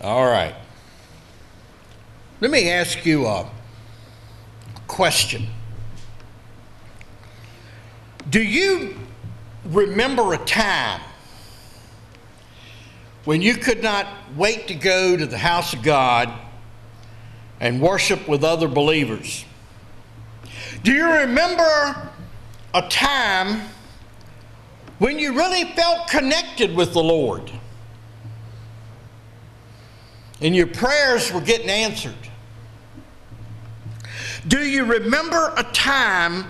All right. Let me ask you a question. Do you remember a time when you could not wait to go to the house of God and worship with other believers? Do you remember a time when you really felt connected with the Lord and your prayers were getting answered? Do you remember a time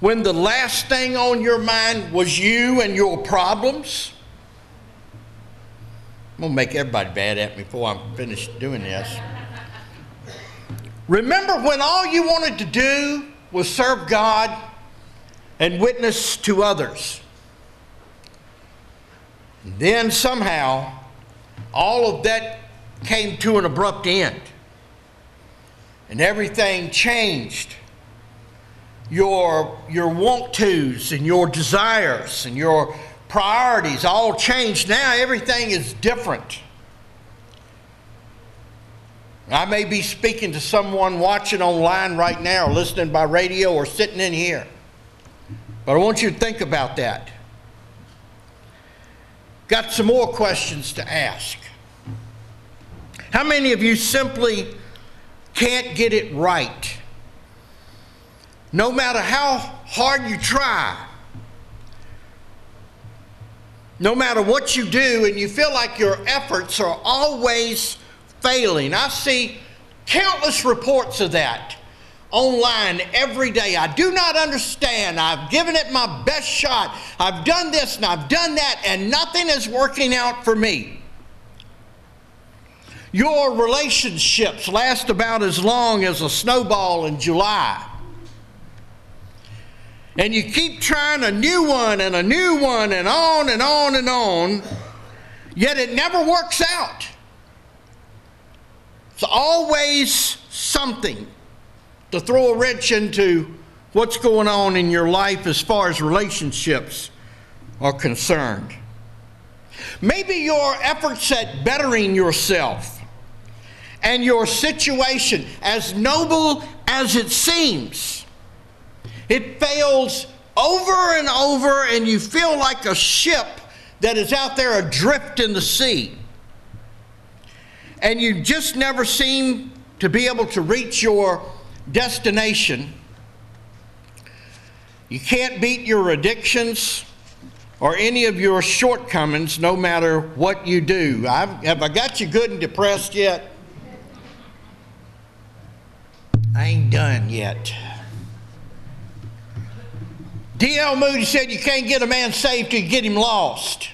when the last thing on your mind was you and your problems? I'm going to make everybody bad at me before I'm finished doing this. Remember when all you wanted to do was serve God and witness to others? And then somehow, all of that came to an abrupt end. And everything changed. Your want-tos and your desires and your priorities all changed. Now everything is different. I may be speaking to someone watching online right now, or listening by radio, or sitting in here. But I want you to think about that. Got some more questions to ask. How many of you simply can't get it right? No matter how hard you try, no matter what you do, and you feel like your efforts are always failing. I see countless reports of that online every day. I do not understand. I've given it my best shot. I've done this and I've done that, and nothing is working out for me. Your relationships last about as long as a snowball in July. And you keep trying a new one and a new one and on and on and on, yet it never works out. It's always something to throw a wrench into what's going on in your life as far as relationships are concerned. Maybe your efforts at bettering yourself and your situation, as noble as it seems, it fails over and over, and you feel like a ship that is out there adrift in the sea. And you just never seem to be able to reach your destination. You can't beat your addictions or any of your shortcomings, no matter what you do. Have I got you good and depressed yet? I ain't done yet. D.L. Moody said you can't get a man saved till you get him lost.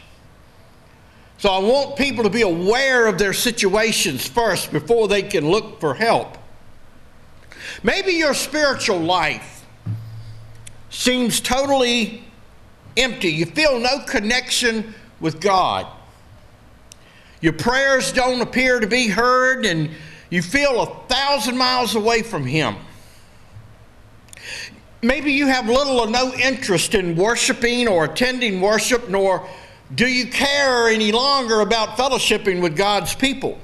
So I want people to be aware of their situations first before they can look for help. Maybe your spiritual life seems totally empty. You feel no connection with God. Your prayers don't appear to be heard, and you feel 1,000 miles away from Him. Maybe you have little or no interest in worshiping or attending worship, nor do you care any longer about fellowshipping with God's people.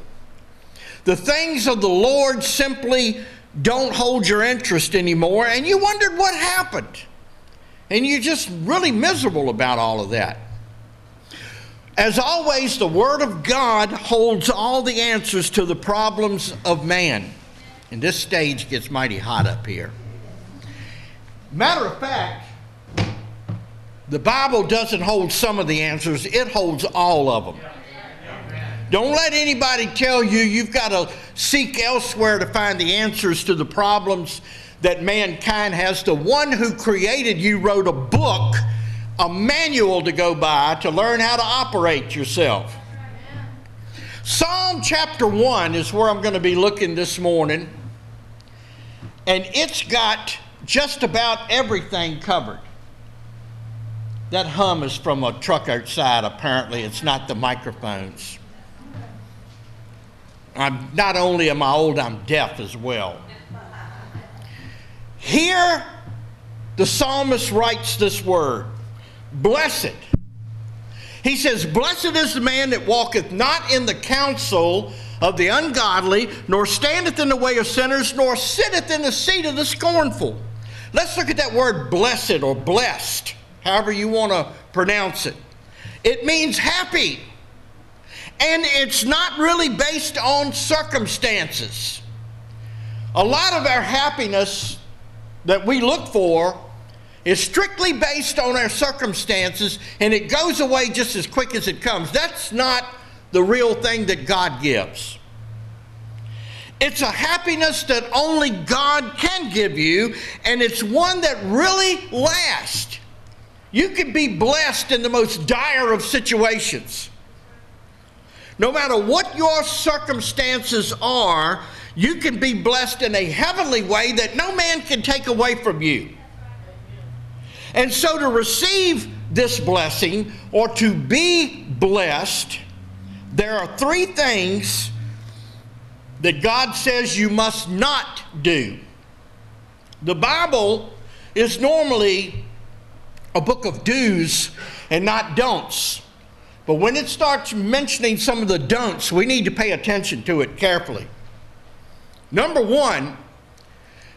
The things of the Lord simply don't hold your interest anymore, and you wondered what happened. And you're just really miserable about all of that. As always, the Word of God holds all the answers to the problems of man. And this stage gets mighty hot up here. Matter of fact, the Bible doesn't hold some of the answers, it holds all of them. Don't let anybody tell you you've got to seek elsewhere to find the answers to the problems that mankind has. The one who created you wrote a book, a manual to go by to learn how to operate yourself. Psalm chapter 1 is where I'm going to be looking this morning, and it's got just about everything covered. That hum is from a truck outside, apparently. It's not the microphones. Not only am I old, I'm deaf as well. Here, the psalmist writes this word, blessed. He says, blessed is the man that walketh not in the counsel of the ungodly, nor standeth in the way of sinners, nor sitteth in the seat of the scornful. Let's look at that word blessed or blessed, however you want to pronounce it. It means happy. And it's not really based on circumstances. A lot of our happiness that we look for is strictly based on our circumstances, and it goes away just as quick as it comes. That's not the real thing that God gives. It's a happiness that only God can give you, and it's one that really lasts. You can be blessed in the most dire of situations. No matter what your circumstances are, you can be blessed in a heavenly way that no man can take away from you. And so to receive this blessing or to be blessed, there are three things that God says you must not do. The Bible is normally a book of do's and not don'ts. But when it starts mentioning some of the don'ts, we need to pay attention to it carefully. Number one,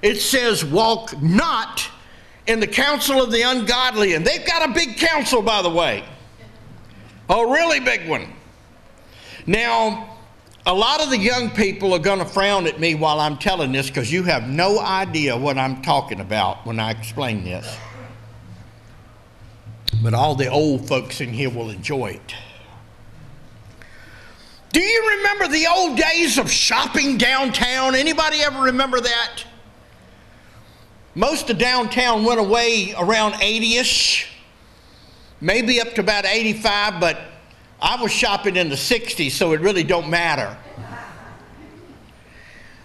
it says, walk not in the counsel of the ungodly. And they've got a big counsel, by the way. A really big one. Now, a lot of the young people are going to frown at me while I'm telling this because you have no idea what I'm talking about when I explain this. But all the old folks in here will enjoy it. Do you remember the old days of shopping downtown? Anybody ever remember that? Most of downtown went away around 80-ish, maybe up to about 85, but I was shopping in the 60s, so it really don't matter.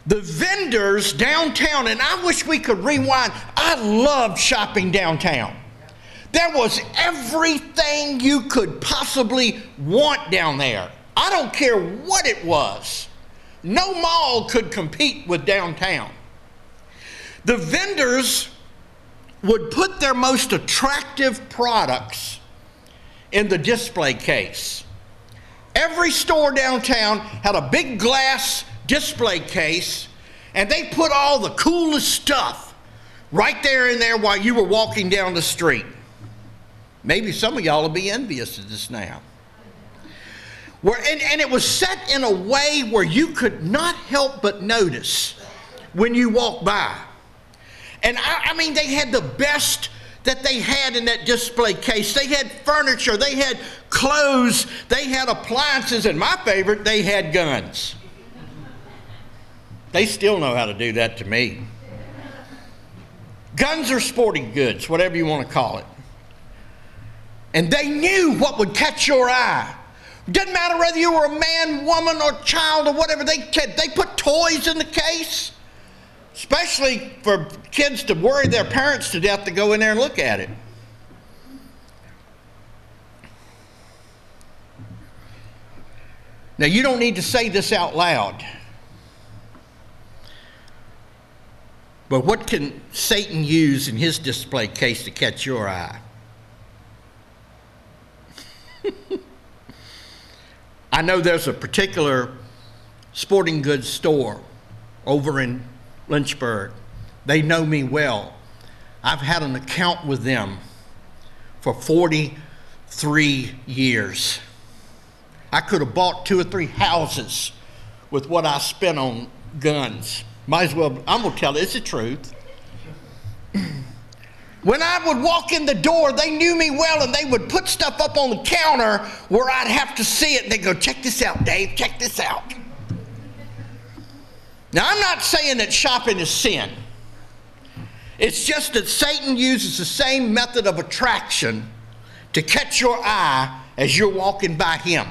The vendors downtown, and I wish we could rewind. I loved shopping downtown. There was everything you could possibly want down there. I don't care what it was. No mall could compete with downtown. The vendors would put their most attractive products in the display case. Every store downtown had a big glass display case, and they put all the coolest stuff right there in there while you were walking down the street. Maybe some of y'all will be envious of this now. And it was set in a way where you could not help but notice when you walked by. And I mean, they had the best that they had in that display case. They had furniture, they had clothes, they had appliances, and my favorite, they had guns. They still know how to do that to me. Guns or sporting goods, whatever you want to call it. And they knew what would catch your eye. Doesn't matter whether you were a man, woman, or child, or whatever. They put toys in the case, especially for kids to worry their parents to death to go in there and look at it. Now, you don't need to say this out loud, but what can Satan use in his display case to catch your eye? I know there's a particular sporting goods store over in Lynchburg. They know me well. I've had an account with them for 43 years. I could have bought 2 or 3 houses with what I spent on guns. Might as well, I'm going to tell you, it's the truth. When I would walk in the door, they knew me well, and they would put stuff up on the counter where I'd have to see it, and they'd go, check this out, Dave, check this out. Now, I'm not saying that shopping is sin. It's just that Satan uses the same method of attraction to catch your eye as you're walking by him.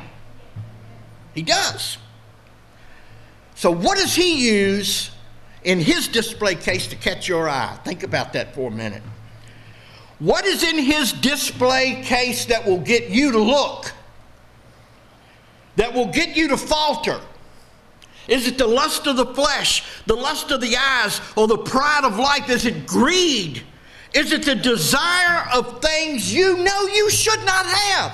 He does. So what does he use in his display case to catch your eye? Think about that for a minute. What is in his display case that will get you to look? That will get you to falter? Is it the lust of the flesh, the lust of the eyes, or the pride of life? Is it greed? Is it the desire of things you know you should not have?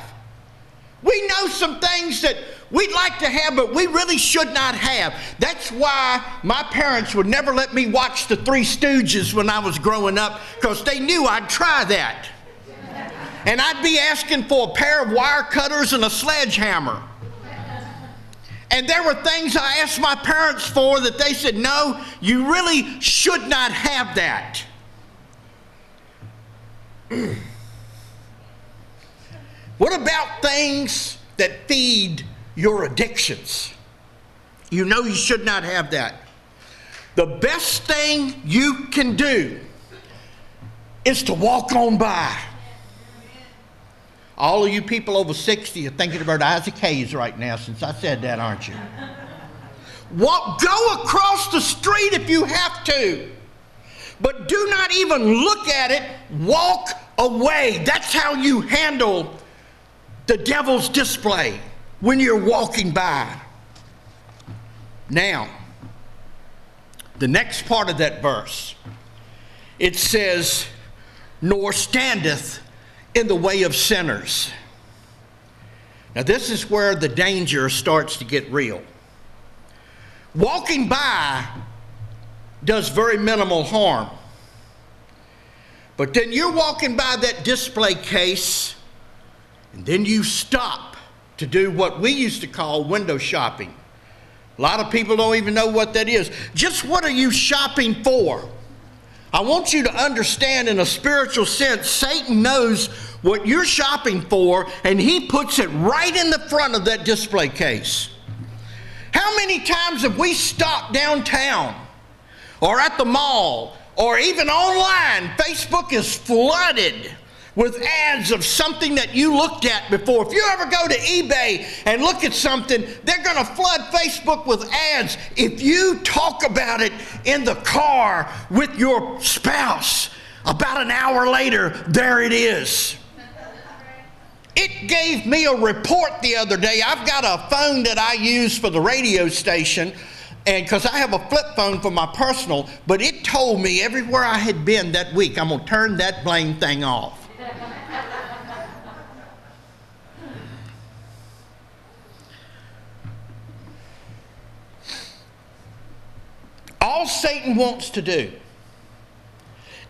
We know some things that we'd like to have, but we really should not have. That's why my parents would never let me watch the Three Stooges when I was growing up, because they knew I'd try that. And I'd be asking for a pair of wire cutters and a sledgehammer. And there were things I asked my parents for that they said, no, you really should not have that. What about things that feed your addictions? You know you should not have that. The best thing you can do is to walk on by. All of you people over 60 are thinking about Isaac Hayes right now since I said that, aren't you? Go across the street if you have to, but do not even look at it. Walk away. That's how you handle the devil's display when you're walking by. Now, the next part of that verse, it says, nor standeth in the way of sinners. Now this is where the danger starts to get real. Walking by does very minimal harm. But then you're walking by that display case, and then you stop to do what we used to call window shopping. A lot of people don't even know what that is. Just what are you shopping for? I want you to understand, in a spiritual sense, Satan knows what you're shopping for, and he puts it right in the front of that display case. How many times have we stopped downtown or at the mall or even online? Facebook is flooded with ads of something that you looked at before. If you ever go to eBay and look at something, they're going to flood Facebook with ads. If you talk about it in the car with your spouse, about an hour later, there it is. It gave me a report the other day. I've got a phone that I use for the radio station, and because I have a flip phone for my personal, but it told me everywhere I had been that week. I'm going to turn that blame thing off. All Satan wants to do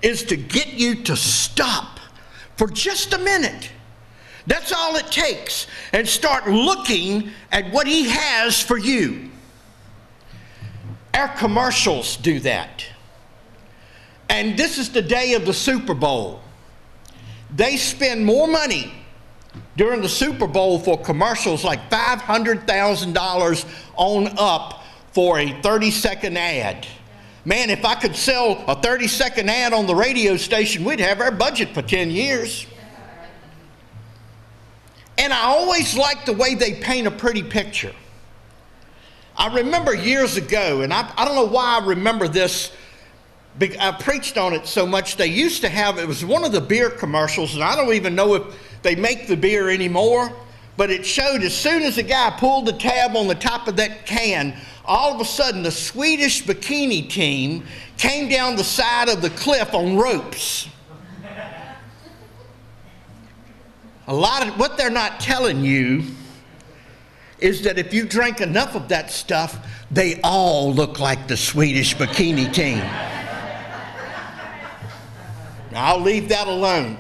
is to get you to stop for just a minute. That's all it takes. And start looking at what he has for you. Our commercials do that. And this is the day of the Super Bowl. They spend more money during the Super Bowl for commercials, like $500,000 on up for a 30-second ad. Man, if I could sell a 30-second ad on the radio station, we'd have our budget for 10 years. And I always like the way they paint a pretty picture. I remember years ago, and I don't know why I remember this, I preached on it so much. They used to have, it was one of the beer commercials, and I don't even know if they make the beer anymore, but it showed as soon as the guy pulled the tab on the top of that can, all of a sudden the Swedish bikini team came down the side of the cliff on ropes. A lot of what they're not telling you is that if you drink enough of that stuff, they all look like the Swedish bikini team. Now, I'll leave that alone.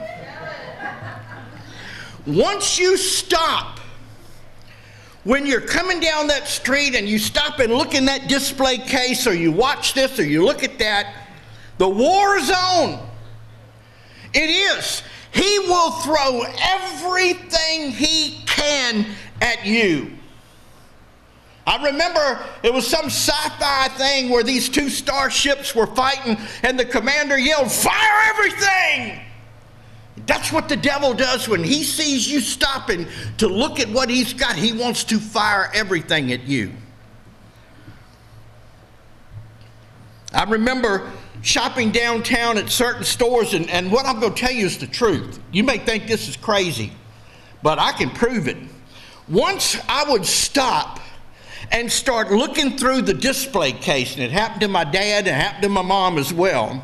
Once you stop, when you're coming down that street and you stop and look in that display case, or you watch this or you look at that, the war is on. It is. He will throw everything he can at you. I remember it was some sci-fi thing where these two starships were fighting and the commander yelled, "Fire everything!" That's what the devil does when he sees you stopping to look at what he's got. He wants to fire everything at you. I remember shopping downtown at certain stores, and what I'm going to tell you is the truth. You may think this is crazy, but I can prove it. Once I would stop and start looking through the display case, and it happened to my dad and it happened to my mom as well.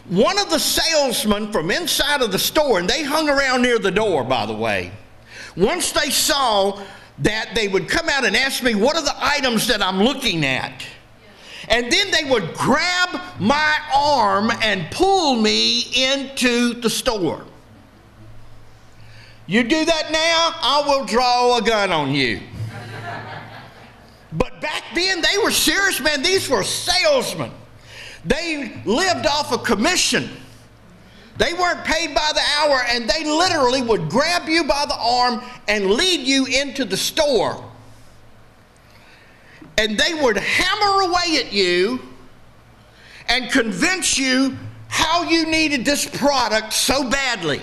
One of the salesmen from inside of the store, and they hung around near the door, by the way, once they saw that they would come out and ask me, what are the items that I'm looking at? And then they would grab my arm and pull me into the store. You do that now, I will draw a gun on you. But back then, they were serious, man. These were salesmen. They lived off a commission. They weren't paid by the hour, and they literally would grab you by the arm and lead you into the store. And they would hammer away at you and convince you how you needed this product so badly.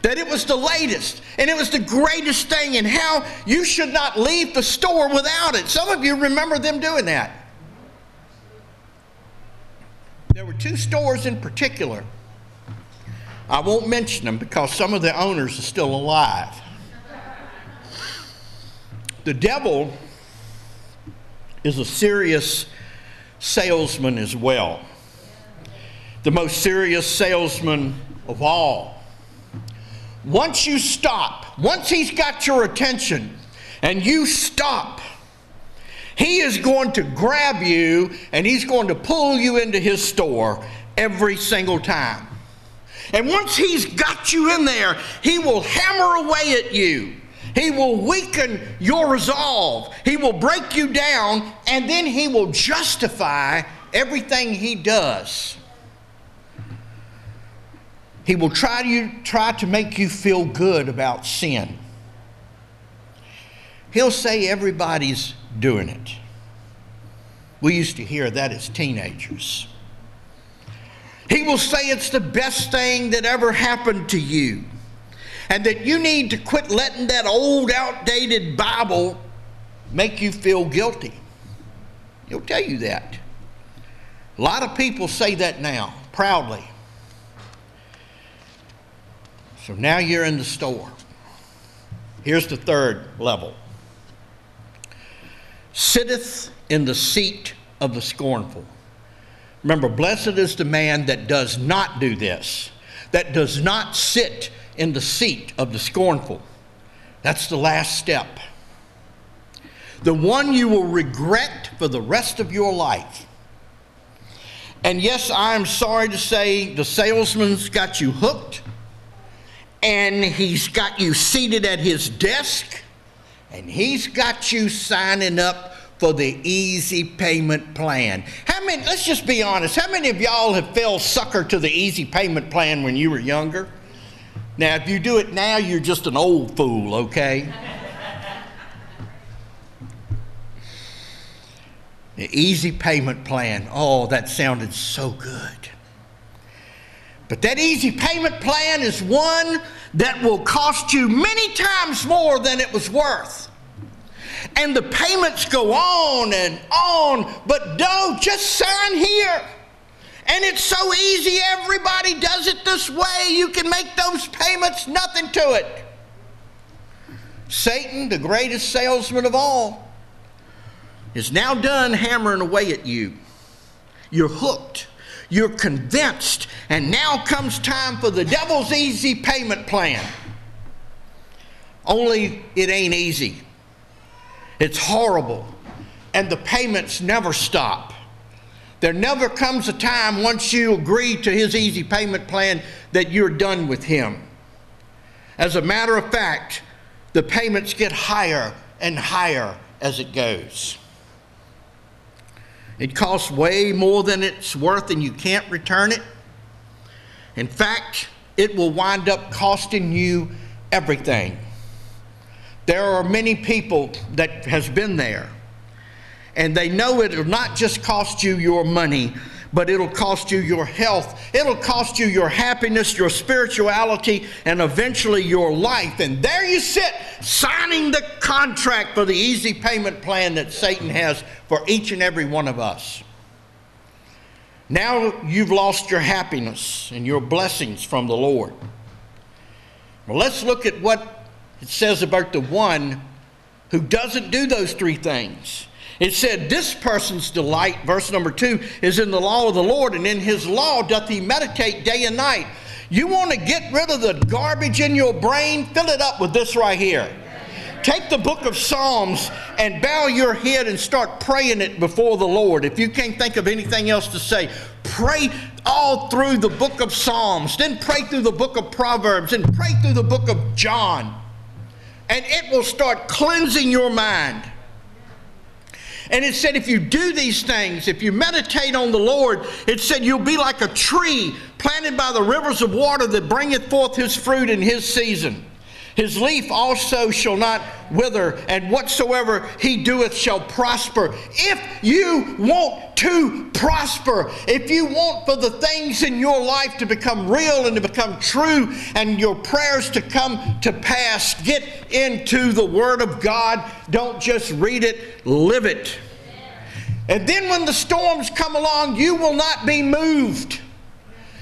That it was the latest, and it was the greatest thing, and how you should not leave the store without it. Some of you remember them doing that. There were two stores in particular. I won't mention them because some of the owners are still alive. The devil is a serious salesman as well. The most serious salesman of all. Once you stop, once he's got your attention and you stop, he is going to grab you and he's going to pull you into his store every single time. And once he's got you in there, he will hammer away at you. He will weaken your resolve. He will break you down, and then he will justify everything he does. He will try to make you feel good about sin. He'll say everybody's doing it. We used to hear that as teenagers. He will say it's the best thing that ever happened to you, and that you need to quit letting that old, outdated Bible make you feel guilty. He'll tell you that. A lot of people say that now, proudly. So now you're in the store. Here's the third level. Sitteth in the seat of the scornful. Remember, blessed is the man that does not do this, that does not sit in the seat of the scornful. That's the last step. The one you will regret for the rest of your life. And yes, I'm sorry to say the salesman's got you hooked, and he's got you seated at his desk, and he's got you signing up for the easy payment plan. Let's just be honest, how many of y'all have fell sucker to the easy payment plan when you were younger? Now, if you do it now, you're just an old fool, okay? The easy payment plan, oh, that sounded so good. But that easy payment plan is one that will cost you many times more than it was worth. And the payments go on and on, but don't just sign here. And it's so easy, everybody does it this way. You can make those payments, nothing to it. Satan, the greatest salesman of all, is now done hammering away at you. You're hooked. You're convinced, and now comes time for the devil's easy payment plan. Only it ain't easy. It's horrible, and the payments never stop. There never comes a time once you agree to his easy payment plan that you're done with him. As a matter of fact, the payments get higher and higher as it goes. It costs way more than it's worth, and you can't return it. In fact, it will wind up costing you everything. There are many people that has been there, and they know it'll not just cost you your money, but it'll cost you your health. It'll cost you your happiness, your spirituality, and eventually your life. And there you sit, signing the contract for the easy payment plan that Satan has for each and every one of us. Now you've lost your happiness and your blessings from the Lord. Well, let's look at what it says about the one who doesn't do those three things. It said, this person's delight, verse number 2, is in the law of the Lord, and in his law doth he meditate day and night. You want to get rid of the garbage in your brain? Fill it up with this right here. Take the book of Psalms and bow your head and start praying it before the Lord. If you can't think of anything else to say, pray all through the book of Psalms. Then pray through the book of Proverbs and pray through the book of John. And it will start cleansing your mind. And it said if you do these things, if you meditate on the Lord, it said you'll be like a tree planted by the rivers of water that bringeth forth his fruit in his season. His leaf also shall not wither, and whatsoever he doeth shall prosper. If you want to prosper, if you want for the things in your life to become real and to become true and your prayers to come to pass, get into the Word of God. Don't just read it, live it. And then when the storms come along, you will not be moved.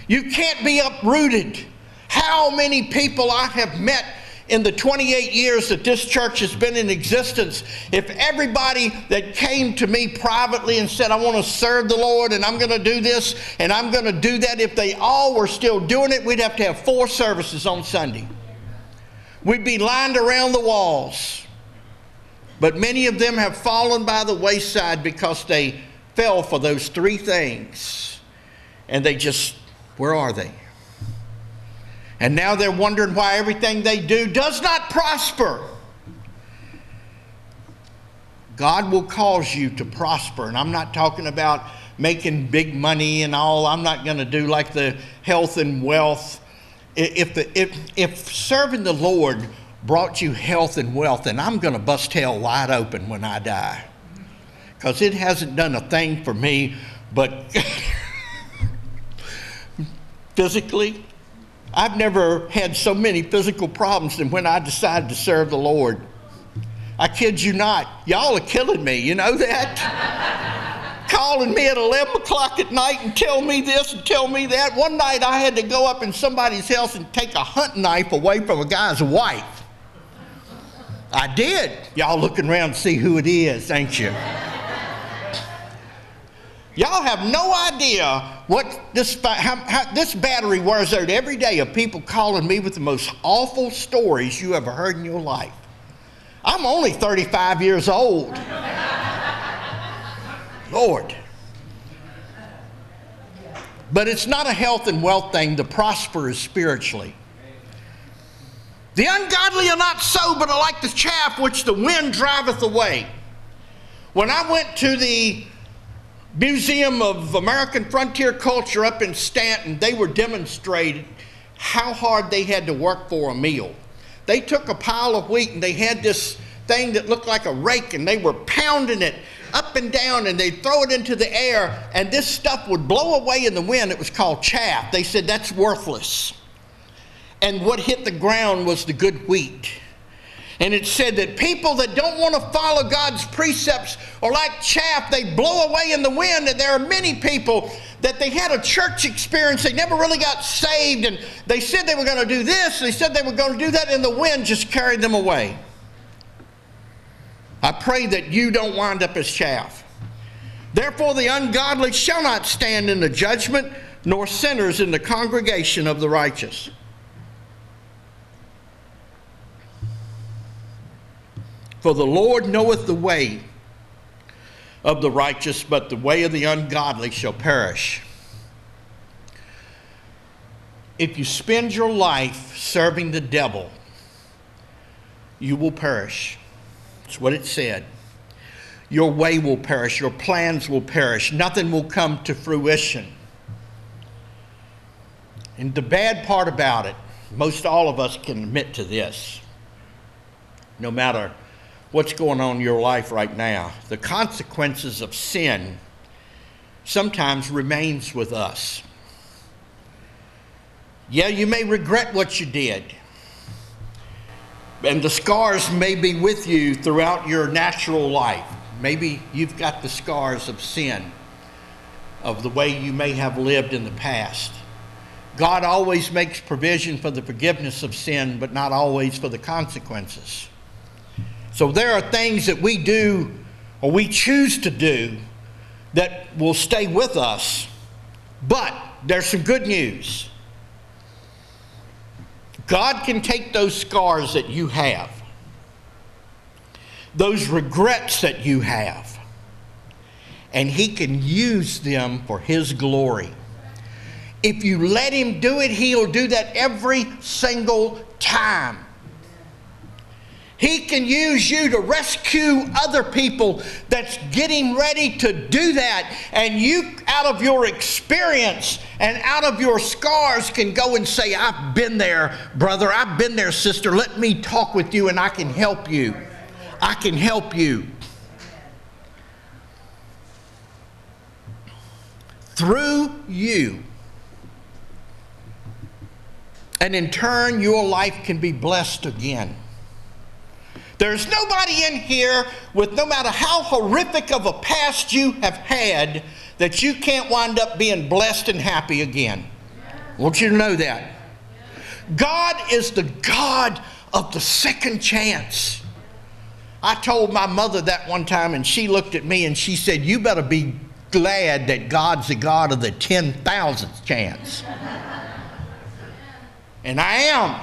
You can't be uprooted. How many people I have met in the 28 years that this church has been in existence, if everybody that came to me privately and said, I want to serve the Lord and I'm going to do this and I'm going to do that, if they all were still doing it, we'd have to have 4 services on Sunday. We'd be lined around the walls. But many of them have fallen by the wayside because they fell for those 3 things. And they just, where are they? And now they're wondering why everything they do does not prosper. God will cause you to prosper. And I'm not talking about making big money and all. I'm not going to do like the health and wealth. If serving the Lord brought you health and wealth, then I'm going to bust hell wide open when I die. Because it hasn't done a thing for me, but physically, I've never had so many physical problems than when I decided to serve the Lord. I kid you not. Y'all are killing me, you know that? Calling me at 11 o'clock at night and tell me this and tell me that. One night I had to go up in somebody's house and take a hunting knife away from a guy's wife. I did. Y'all looking around to see who it is, ain't you? Y'all have no idea what this battery wears out every day of people calling me with the most awful stories you ever heard in your life. I'm only 35 years old. Lord. But it's not a health and wealth thing. The prosper is spiritually. The ungodly are not so, but are like the chaff which the wind driveth away. When I went to the Museum of American Frontier Culture up in Stanton, they were demonstrating how hard they had to work for a meal. They took a pile of wheat and they had this thing that looked like a rake and they were pounding it up and down and they'd throw it into the air and this stuff would blow away in the wind. It was called chaff. They said that's worthless. And what hit the ground was the good wheat. And it said that people that don't want to follow God's precepts are like chaff. They blow away in the wind. And there are many people that they had a church experience. They never really got saved. And they said they were going to do this. They said they were going to do that. And the wind just carried them away. I pray that you don't wind up as chaff. Therefore the ungodly shall not stand in the judgment, nor sinners in the congregation of the righteous. For the Lord knoweth the way of the righteous, but the way of the ungodly shall perish. If you spend your life serving the devil, you will perish. That's what it said. Your way will perish. Your plans will perish. Nothing will come to fruition. And the bad part about it, most all of us can admit to this, no matter what's going on in your life right now, the consequences of sin sometimes remains with us. Yeah, you may regret what you did. And the scars may be with you throughout your natural life. Maybe you've got the scars of sin, of the way you may have lived in the past. God always makes provision for the forgiveness of sin, but not always for the consequences. So there are things that we do or we choose to do that will stay with us. But there's some good news. God can take those scars that you have those regrets that you have, and he can use them for his glory. If you let him do it, he'll do that every single time. He can use you to rescue other people that's getting ready to do that. And you, out of your experience and out of your scars, can go and say, I've been there, brother. I've been there, sister. Let me talk with you and I can help you. I can help you. Through you. And in turn, your life can be blessed again. There's nobody in here with, no matter how horrific of a past you have had, that you can't wind up being blessed and happy again. I want you to know that. God is the God of the second chance. I told my mother that one time, and she looked at me and she said, you better be glad that God's the God of the 10,000th chance. And I am.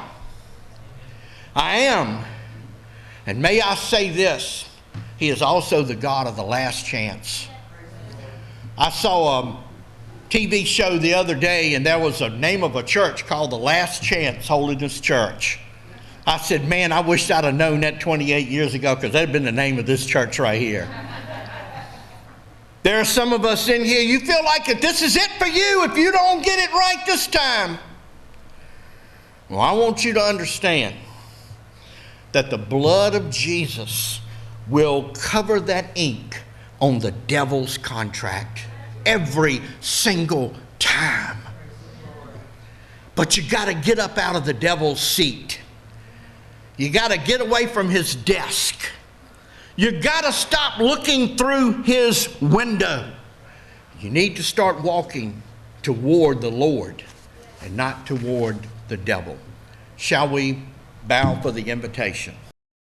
I am. And may I say this, he is also the God of the last chance. I saw a TV show the other day, and there was a name of a church called the Last Chance Holiness Church. I said, man, I wish I'd have known that 28 years ago, because that'd been the name of this church right here. There are some of us in here, you feel like if this is it for you, if you don't get it right this time. Well, I want you to understand that the blood of Jesus will cover that ink on the devil's contract every single time. But you got to get up out of the devil's seat. You got to get away from his desk. You got to stop looking through his window. You need to start walking toward the Lord and not toward the devil. Shall we bow for the invitation?